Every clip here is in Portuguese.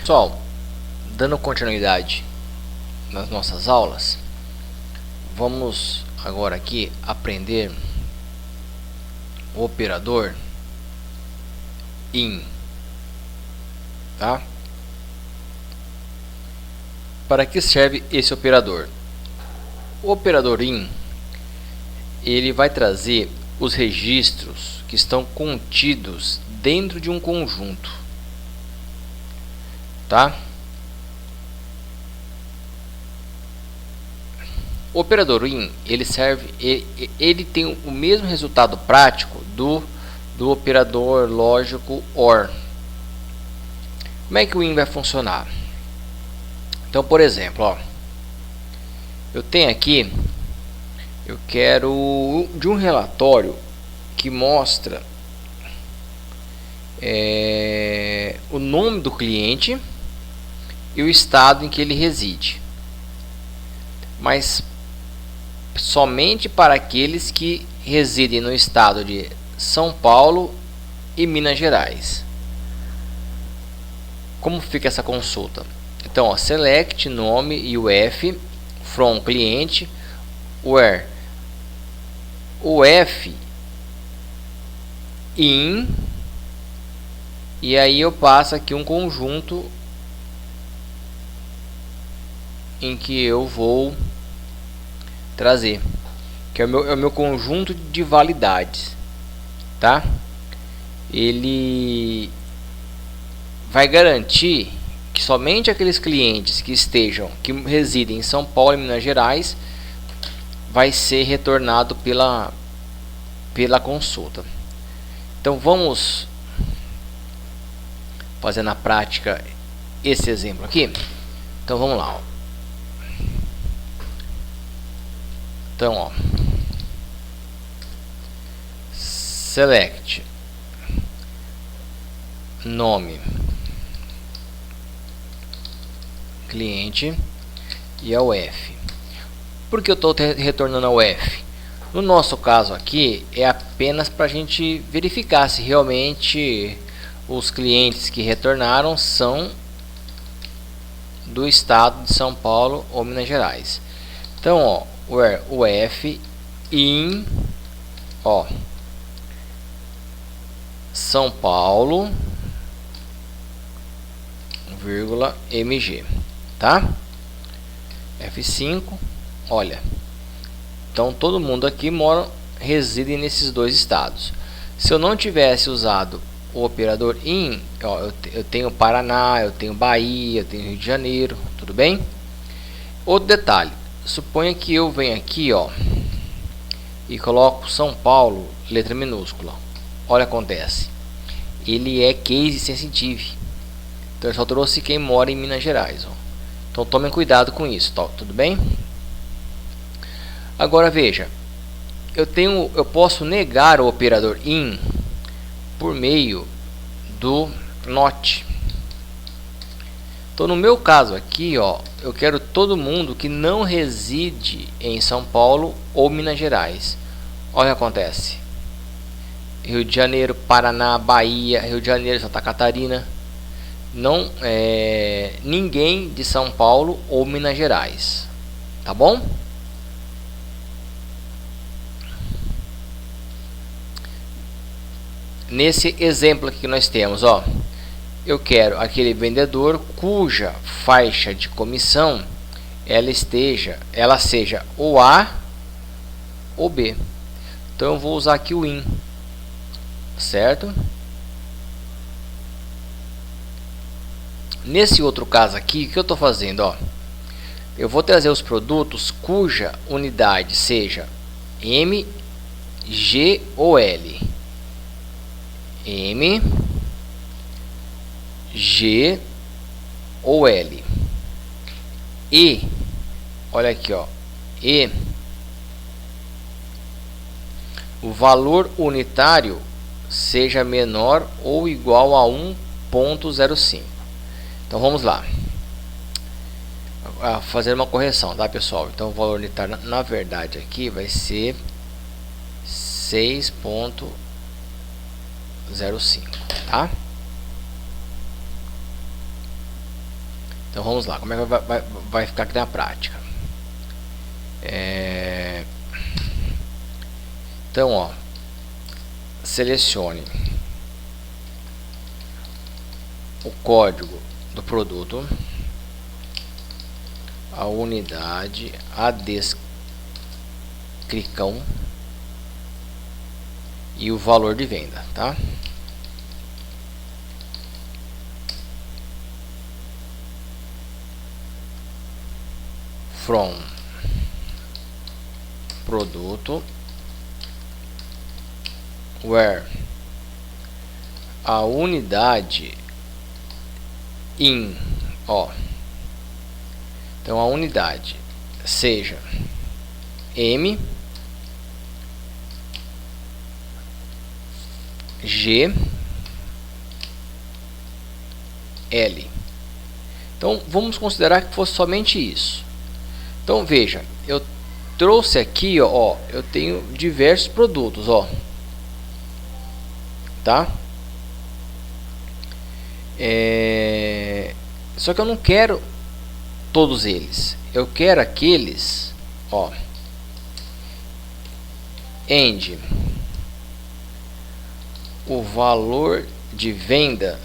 Pessoal, dando continuidade nas nossas aulas, vamos agora aqui aprender o operador IN, tá? Para que serve esse operador? O operador IN, ele vai trazer os registros que estão contidos dentro de um conjunto, tá? O operador IN, ele tem o mesmo resultado prático do operador lógico OR. Como é que o IN vai funcionar? Então, por exemplo, ó, eu tenho aqui, eu quero de um relatório que mostra o nome do cliente e o estado em que ele reside, mas somente para aqueles que residem no estado de São Paulo e Minas Gerais. Como fica essa consulta? Então, ó, select nome UF from cliente where UF in, e aí eu passo aqui um conjunto em que eu vou trazer, que é o meu conjunto de validades, tá? Ele vai garantir que somente aqueles clientes que residem em São Paulo e Minas Gerais vai ser retornado pela consulta. Então vamos fazer na prática esse exemplo aqui. Então vamos lá, ó. Então, ó, select nome cliente e a UF. Por que eu estou retornando a UF? No nosso caso aqui é apenas para a gente verificar se realmente os clientes que retornaram são do estado de São Paulo ou Minas Gerais. Então, ó, where UF in, ó, São Paulo, vírgula MG, tá? F5, olha. Então todo mundo aqui reside nesses dois estados. Se eu não tivesse usado o operador IN, ó, eu tenho Paraná, eu tenho Bahia, eu tenho Rio de Janeiro, tudo bem? Outro detalhe, suponha que eu venho aqui, ó, e coloco São Paulo, letra minúscula. Olha o que acontece. Ele é case sensitive. Então eu só trouxe quem mora em Minas Gerais, ó. Então tomem cuidado com isso, tá? Tudo bem? Agora veja, eu posso negar o operador IN por meio do NOT. Então no meu caso aqui, ó, eu quero todo mundo que não reside em São Paulo ou Minas Gerais. Olha o que acontece. Rio de Janeiro, Paraná, Bahia, Rio de Janeiro, Santa Catarina. Não ninguém de São Paulo ou Minas Gerais, tá bom? Nesse exemplo aqui que nós temos, ó, eu quero aquele vendedor cuja faixa de comissão ela seja o A ou B. Então eu vou usar aqui o IN, certo? Nesse outro caso aqui, o que eu estou fazendo, ó, eu vou trazer os produtos cuja unidade seja M, G ou L. M, G ou L. E, olha aqui, ó, E, o valor unitário seja menor ou igual a 1,05. Então vamos lá, fazer uma correção, tá, pessoal? Então o valor unitário na verdade aqui vai ser 6,05, tá? Então vamos lá, como é que vai ficar aqui na prática? Então, ó, selecione o código do produto, a unidade, a descrição e o valor de venda, tá? From produto where a unidade in, ó, então a unidade seja M, G, L. Então vamos considerar que fosse somente isso. Então veja, eu trouxe aqui, ó, eu tenho diversos produtos, ó, tá? Só que eu não quero todos eles, eu quero aqueles, ó, end o valor de venda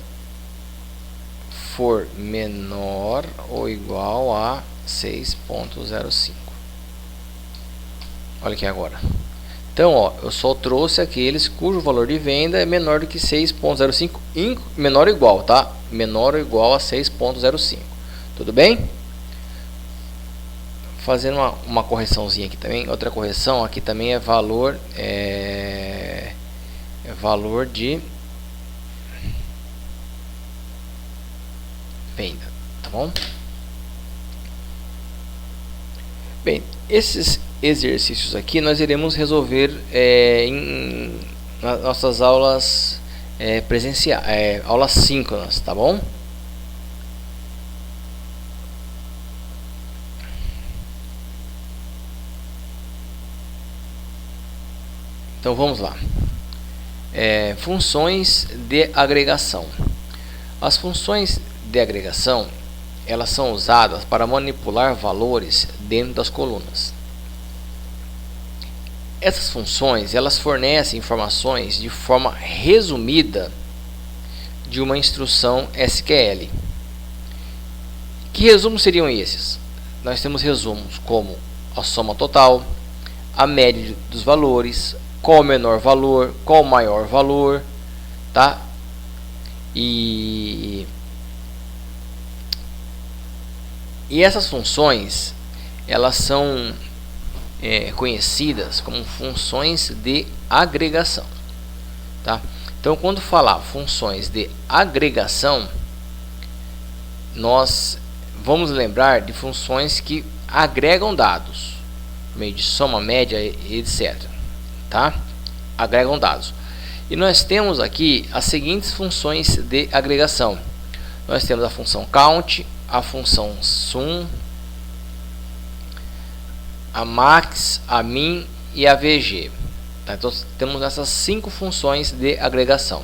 for menor ou igual a 6.05. Olha aqui agora. Então, ó, eu só trouxe aqueles cujo valor de venda é menor do que 6.05, menor ou igual, tá? Menor ou igual a 6.05. Tudo bem? Fazendo uma correçãozinha aqui também. Outra correção aqui também é valor, valor de venda, tá bom? Bem, esses exercícios aqui nós iremos resolver nas nossas aulas presenciais, aulas síncronas, tá bom? Então vamos lá. Funções de agregação. As funções de agregação, elas são usadas para manipular valores dentro das colunas. Essas funções, elas fornecem informações de forma resumida de uma instrução SQL. Que resumos seriam esses? Nós temos resumos como a soma total, a média dos valores, qual o menor valor, qual o maior valor, tá? E essas funções, elas são conhecidas como funções de agregação, tá? Então, quando falar funções de agregação, nós vamos lembrar de funções que agregam dados, meio de soma, média, etc. Tá? Agregam dados. E nós temos aqui as seguintes funções de agregação. Nós temos a função count, a função sum, a max, a min e a vg. Tá? Então temos essas 5 funções de agregação.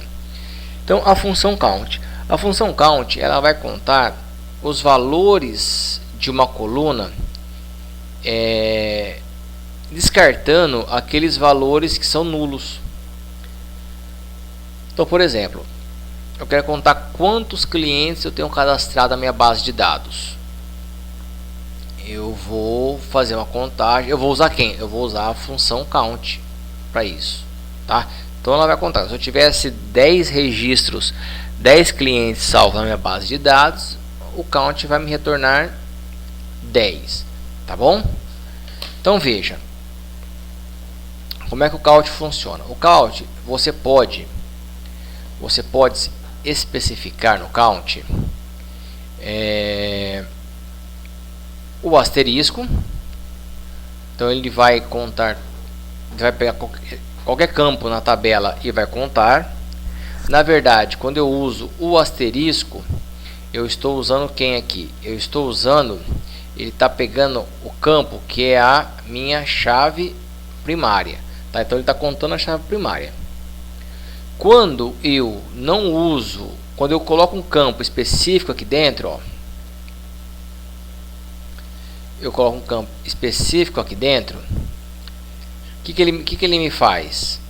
Então a função count. A função count, ela vai contar os valores de uma coluna, descartando aqueles valores que são nulos. Então, por exemplo, eu quero contar quantos clientes eu tenho cadastrado na minha base de dados. Eu vou fazer uma contagem. Eu vou usar quem? Eu vou usar a função count para isso, tá? Então ela vai contar. Se eu tivesse 10 registros, 10 clientes salvos na minha base de dados, o count vai me retornar 10, tá bom? Então veja como é que o count funciona. O count, você pode especificar no count o asterisco. Então ele vai contar, ele vai pegar qualquer campo na tabela e vai contar. Na verdade, quando eu uso o asterisco, eu estou usando quem aqui? Eu estou usando, ele está pegando o campo que é a minha chave primária, tá? Então ele está contando a chave primária. Quando eu não uso, quando eu coloco um campo específico aqui dentro, ó, eu coloco um campo específico aqui dentro, o que ele me faz?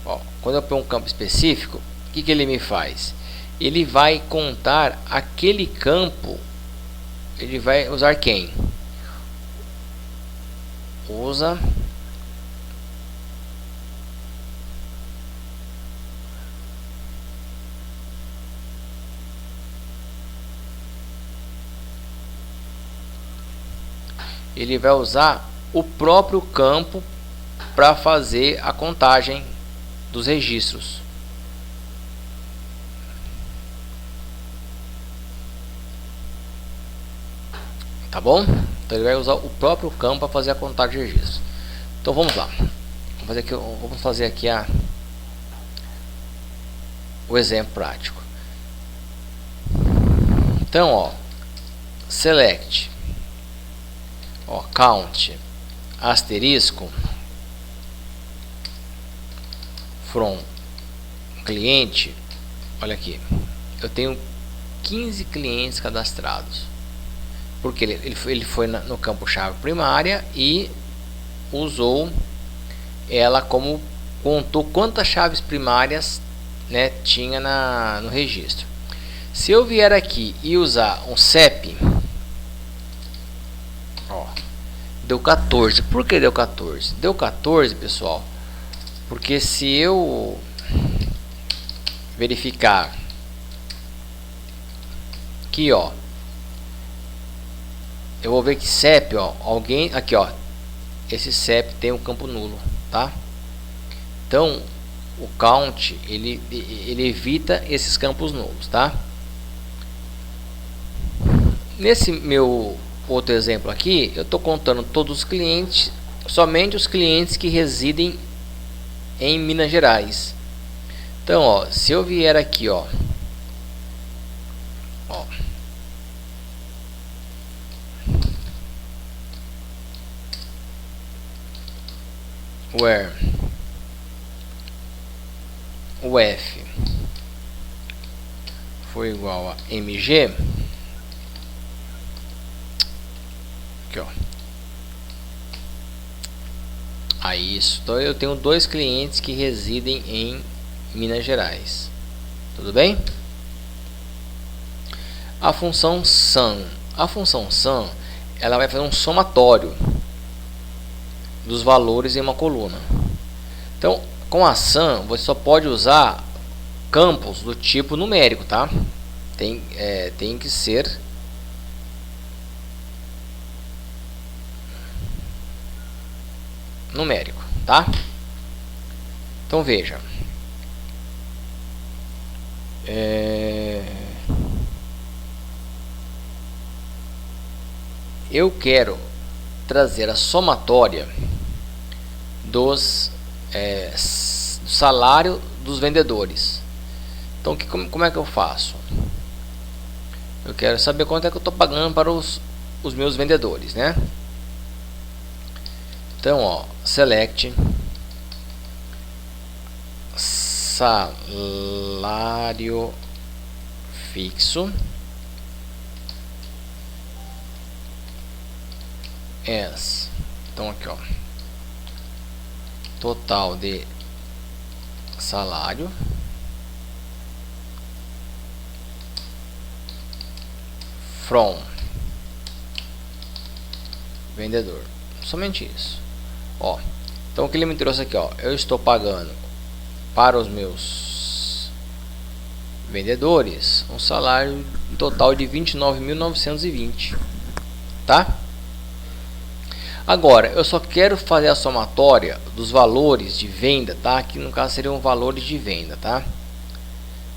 Ó, quando eu ponho um campo específico, o que ele me faz? Ele vai contar aquele campo, ele vai usar quem? Usa ele vai usar o próprio campo para fazer a contagem dos registros. Tá bom? Então ele vai usar o próprio campo para fazer a contagem de registros. Então vamos lá. Vamos fazer aqui o exemplo prático. Então, ó, select, ó, count asterisco from cliente. Olha aqui, eu tenho 15 clientes cadastrados, porque ele foi no campo chave primária e usou ela como contou quantas chaves primárias, né, tinha no registro. Se eu vier aqui e usar um CEP, ó, deu 14. Por que deu 14? Deu 14, pessoal, porque se eu verificar aqui, ó, eu vou ver que CEP, ó, alguém aqui, ó, esse CEP tem um campo nulo, tá? Então o count ele evita esses campos nulos, tá? Nesse meu outro exemplo aqui, eu estou contando todos os clientes, somente os clientes que residem em Minas Gerais. Então, ó, se eu vier aqui, ó, where o F foi igual a MG, aqui, ó, aí isso. Então eu tenho dois clientes que residem em Minas Gerais. Tudo bem? A função sum, ela vai fazer um somatório dos valores em uma coluna. Então, com a sum você só pode usar campos do tipo numérico, tá? Tem que ser numérico, tá? Então veja, eu quero trazer a somatória dos salário dos vendedores. Então como é que eu faço? Eu quero saber quanto é que eu estou pagando para os meus vendedores, né? Então, ó, select salário fixo as, então aqui, ó, total de salário from vendedor, somente isso, ó. Então o que ele me trouxe aqui, ó, eu estou pagando para os meus vendedores um salário total de 29.920, tá? Agora eu só quero fazer a somatória dos valores de venda, tá? Aqui no caso seriam valores de venda, tá?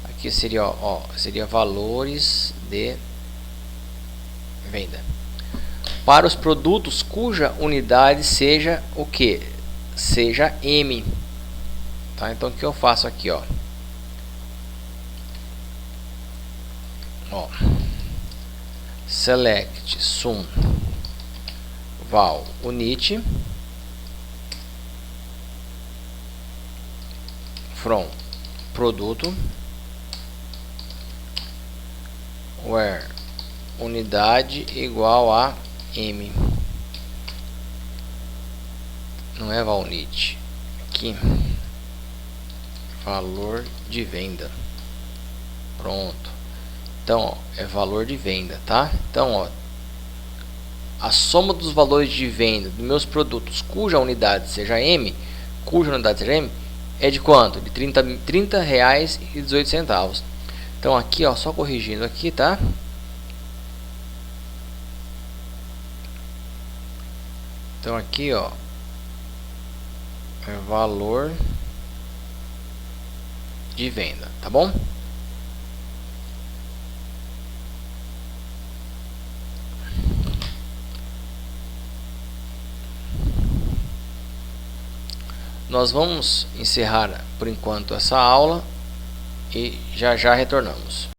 Aqui seria, ó, seria valores de venda para os produtos cuja unidade seja o que? Seja M, tá? Então o que eu faço aqui, ó, select sum val unit from produto where unidade igual a M. Não é valunit. Aqui, valor de venda. Pronto. Então, ó, é valor de venda, tá? Então, ó, a soma dos valores de venda dos meus produtos cuja unidade seja M, é de quanto? De R$ reais e 18 centavos. Então aqui, ó, só corrigindo aqui, tá? Então aqui, ó, é valor de venda, tá bom? Nós vamos encerrar por enquanto essa aula e já já retornamos.